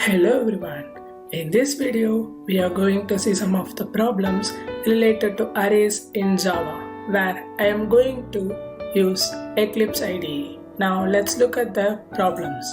Hello everyone. In this video, we are going to see some of the problems related to arrays in Java, where I am going to use Eclipse IDE. Now let's look at the problems.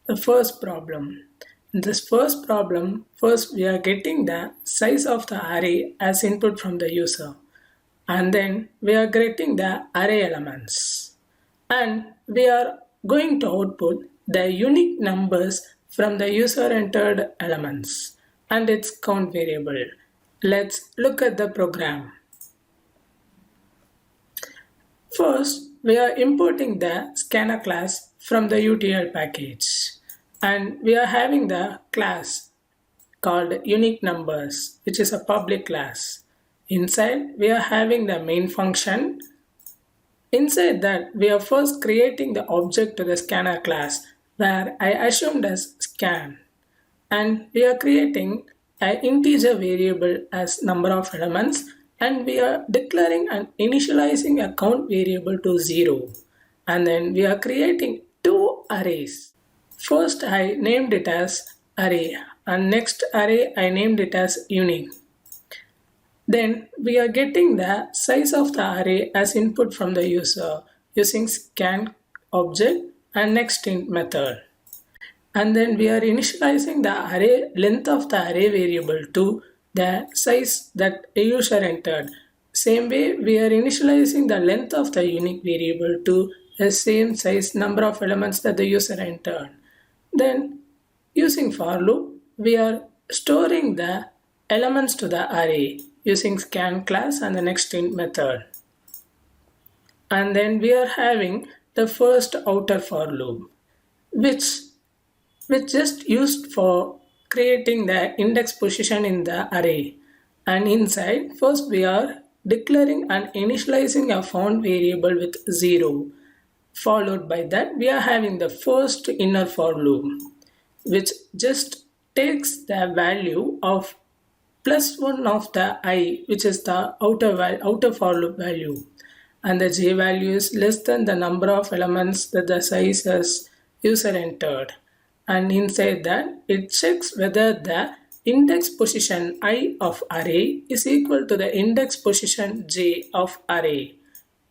The first problem. In this first problem, first we are getting the size of the array as input from the user, and then we are getting the array elements, and we are going to output the unique numbers from the user entered elements and its count variable. Let's look at the program. First, we are importing the scanner class from the UTL package, and we are having the class called unique numbers, which is a public class. Inside, we are having the main function. Inside that, we are first creating the object to the scanner class, where I assumed as scan, and we are creating an integer variable as number of elements, and we are declaring and initializing a count variable to 0, and then we are creating two arrays. First I named it as array, and next array I named it as unique. Then we are getting the size of the array as input from the user using scan object and nextInt method. And then we are initializing the array length of the array variable to the size that a user entered. Same way, we are initializing the length of the unique variable to the same size number of elements that the user entered. Then using for loop, we are storing the elements to the array using scan class and the nextInt method. And then we are having the first outer for loop, which just used for creating the index position in the array. And inside, first we are declaring and initializing a found variable with 0. Followed by that, we are having the first inner for loop, which just takes the value of +1 of the I, which is the outer for loop value, and the j value is less than the number of elements that the size as user entered. And inside that, it checks whether the index position I of array is equal to the index position j of array.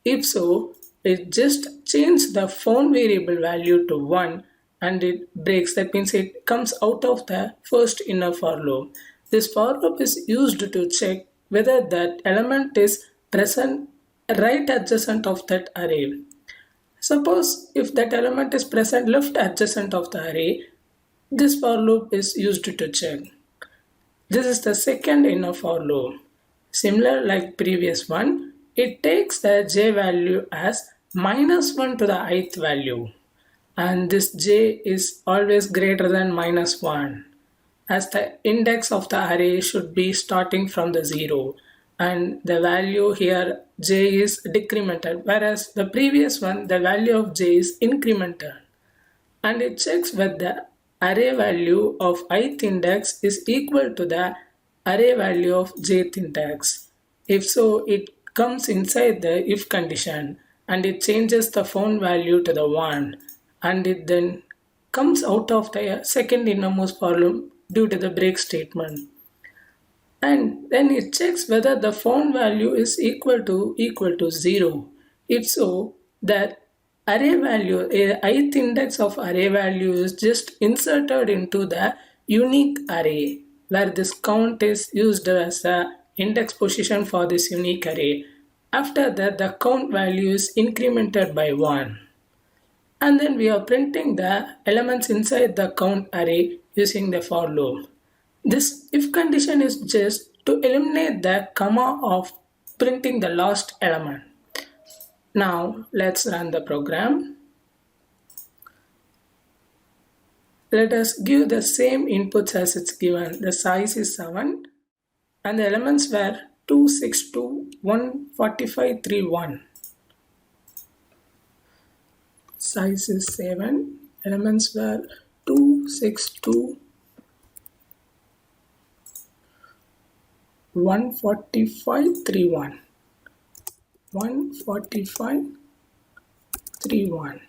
If so, it just changes the found variable value to 1 and it breaks. That means it comes out of the first inner for loop. This for loop is used to check whether that element is present right adjacent of that array. Suppose if that element is present left adjacent of the array, this for loop is used to check. This is the second inner for loop. Similar like previous one, it takes the j value as -1 to the ith value, and this j is always greater than -1, as the index of the array should be starting from the 0, and the value here j is decremented, whereas the previous one the value of j is incremented. And it checks whether the array value of ith index is equal to the array value of jth index. If so, it comes inside the if condition and it changes the found value to the 1, and it then comes out of the second innermost for loop due to the break statement. And then it checks whether the found value is equal to 0. If so, that array value, ith index of array value is just inserted into the unique array, where this count is used as the index position for this unique array. After that, the count value is incremented by 1. And then we are printing the elements inside the count array using the for loop. This if condition is just to eliminate the comma of printing the last element. Now let's run the program. Let us give the same inputs as it's given. The size is 7 and the elements were 2, 6, 2, 1, 45, 3, 1. Size is 7, elements were 2, 6, 2, 145, 3, 1. 145, 3, 1.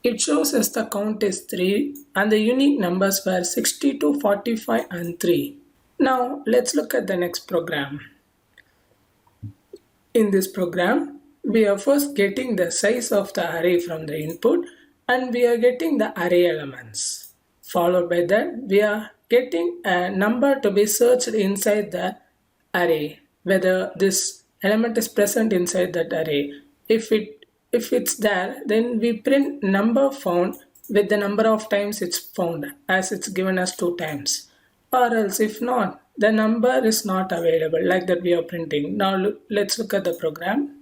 it shows us the count is 3 and the unique numbers were 62, 45 and 3. Now let's look at the next program. In this program, we are first getting the size of the array from the input and we are getting the array elements. Followed by that, we are getting a number to be searched inside the array, whether this element is present inside that array. If it's there, then we print number found with the number of times it's found, as it's given as 2 times. Or else if not, the number is not available, like that we are printing. Now let's look at the program.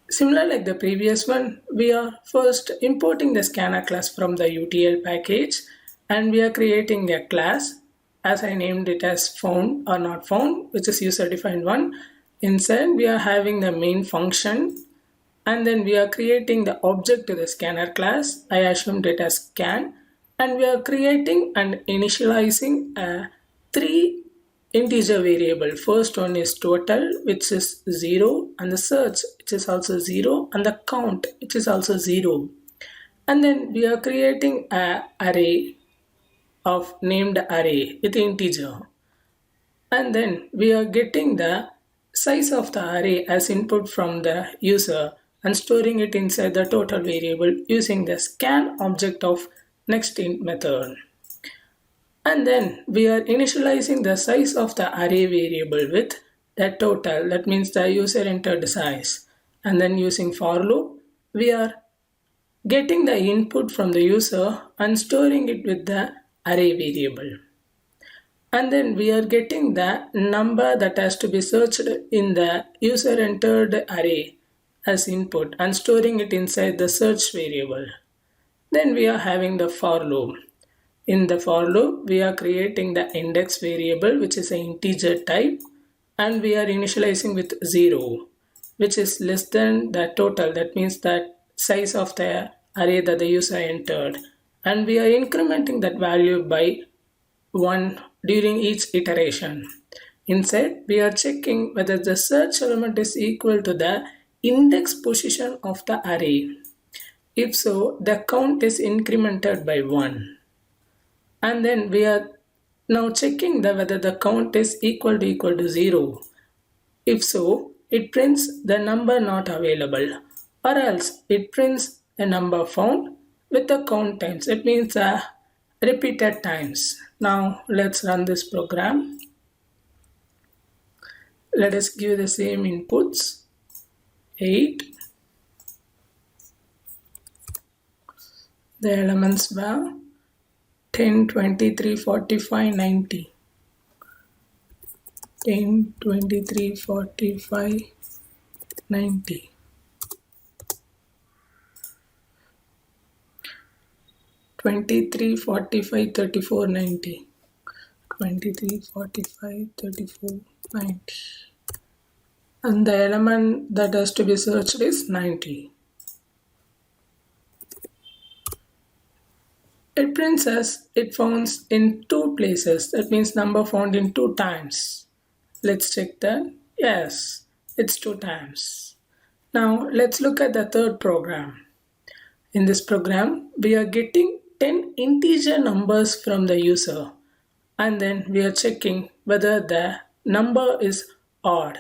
Similar like the previous one, we are first importing the scanner class from the UTL package and we are creating a class, as I named it as found or not found, which is user defined one. Inside we are having the main function and then we are creating the object to the scanner class. I assumed it as scan, and we are creating and initializing a 3 integer variable. First one is total, which is 0, and the search, which is also 0, and the count, which is also 0. And then we are creating an array of named array with integer. And then we are getting the size of the array as input from the user and storing it inside the total variable using the scan object of nextInt method. And then we are initializing the size of the array variable with the total, that means the user entered size. And then using for loop, we are getting the input from the user and storing it with the array variable. And then we are getting the number that has to be searched in the user entered array as input and storing it inside the search variable. Then we are having the for loop. In the for loop, we are creating the index variable, which is an integer type, and we are initializing with 0, which is less than the total, that means the size of the array that the user entered. And we are incrementing that value by 1 during each iteration. Inside, we are checking whether the search element is equal to the index position of the array. If so, the count is incremented by 1. And then we are now checking whether the count is equal to 0. If so, it prints the number not available, or else it prints the number found with the count times. It means repeated times. Now let's run this program. Let us give the same inputs. 8. The elements were 10, 23, 45, 90. 10, 23, 45, 90. 23, 45, 34, 90. 23, 45, 34, 90. And the element that has to be searched is 90. It prints as it founds in 2 places. That means number found in 2 times. Let's check that. Yes, it's 2 times. Now let's look at the third program. In this program, we are getting 10 integer numbers from the user. And then we are checking whether the number is odd.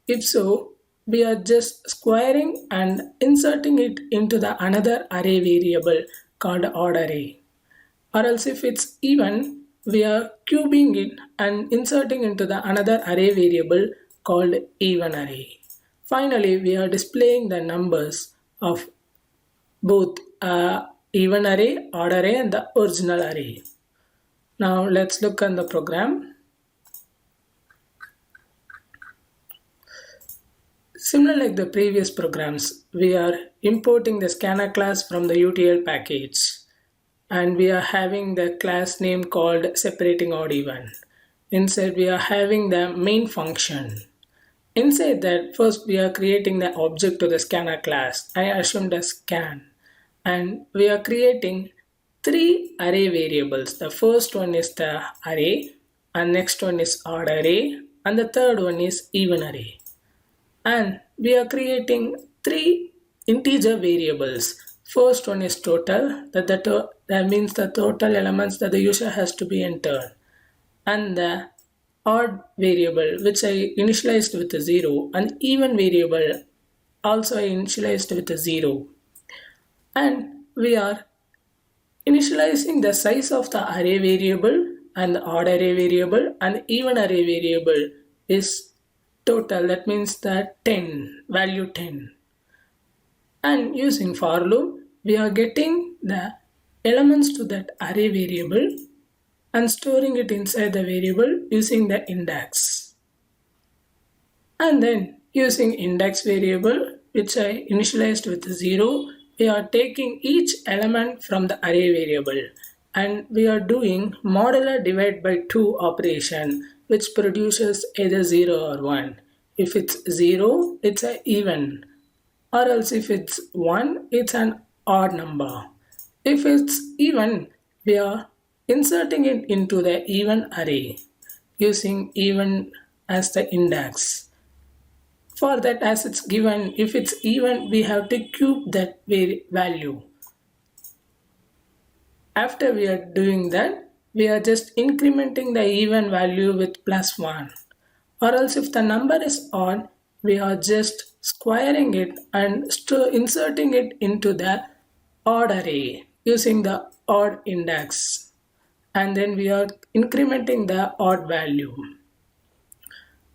If so, we are just squaring and inserting it into the another array variable called oddarray. Or else if it's even, we are cubing it and inserting into the another array variable called evenarray. Finally, we are displaying the numbers of both evenarray, oddarray, and the original array. Now let's look at the program. Similar like the previous programs, we are importing the scanner class from the UTL package, and we are having the class name called separating odd even. Inside we are having the main function. Inside that, first we are creating the object to the scanner class. I assumed as scan, and we are creating 3 array variables. The first one is the array, and next one is odd array, and the third one is even array. And we are creating 3 integer variables. First one is total, that means the total elements that the user has to be entered, and the odd variable which I initialized with a 0, and even variable also I initialized with a 0, and we are initializing the size of the array variable and the odd array variable and even array variable is total, that means the 10 value 10. And using for loop we are getting the elements to that array variable and storing it inside the variable using the index. And then using index variable which I initialized with 0, we are taking each element from the array variable and we are doing modular divide by 2 operation which produces either 0 or 1. If it's 0, it's an even, or else if it's 1, it's an odd number. If it's even, we are inserting it into the even array using even as the index. For that, as it's given, if it's even, we have to cube that value. After we are doing that, we are just incrementing the even value with plus 1. Or else if the number is odd, we are just squaring it and inserting it into the odd array using the odd index. And then we are incrementing the odd value.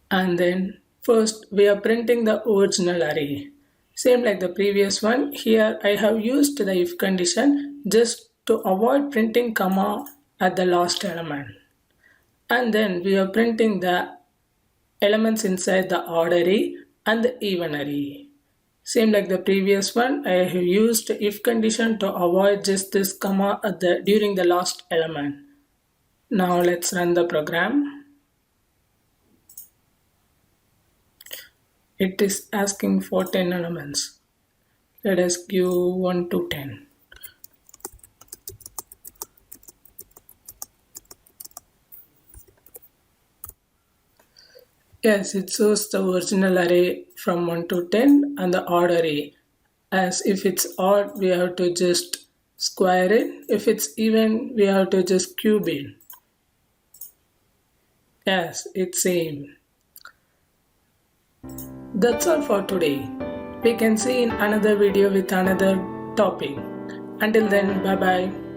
And then first we are printing the original array. Same like the previous one, here I have used the if condition just to avoid printing comma at the last element. And then we are printing the elements inside the odd array and the even array. Same like the previous one, I have used if condition to avoid just this comma at during the last element. Now let's run the program. It is asking for 10 elements. Let us give 1 to 10. Yes, it shows the original array from 1 to 10 and the odd array. As if it's odd, we have to just square it. If it's even, we have to just cube it. Yes, it's same. That's all for today. We can see in another video with another topic. Until then, bye bye.